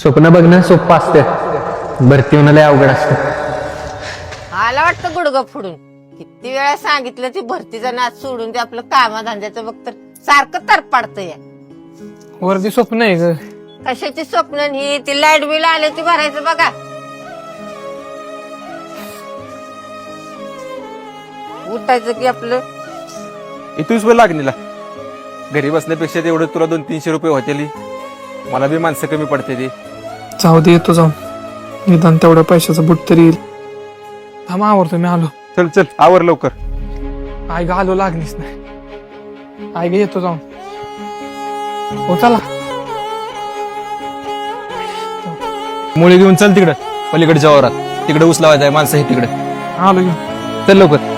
स्वप्न बघणं सोपं असतं, भरती होणं लय अवघड असतं. आला वाटतं गुडघं फोडून. किती वेळा सांगितलं ती भरतीचा नाच सोडून ते आपलं कामाधंद्याचं बघ तर सारखं तर पडतं या. वरती स्वप्न आहे ग. कशाची स्वप्न ही ती लाईट बिल आले ती भरायचं बघा. उठायचं की आपलं इथूच वेळ लागणीला घरी बसण्यापेक्षा तेवढं तुला 200-300 रुपये होतील. मला बी माणसं कमी पडते ती. जाऊ दे येतो जाऊन, निदान तेवढ्या पैशाचं बुट तरी येईल. थांब आवरतो मी आलो. चल चल आवर लवकर. आई ग आलो लागलीच नाही. आई ग येतो जाऊन. हो चला. मुली घेऊन चल तिकडं पलीकडच्या वावरात, तिकडे ऊस लावायचा आहे, माणसं आहे तिकडे. आलो घेऊन. चल लवकर.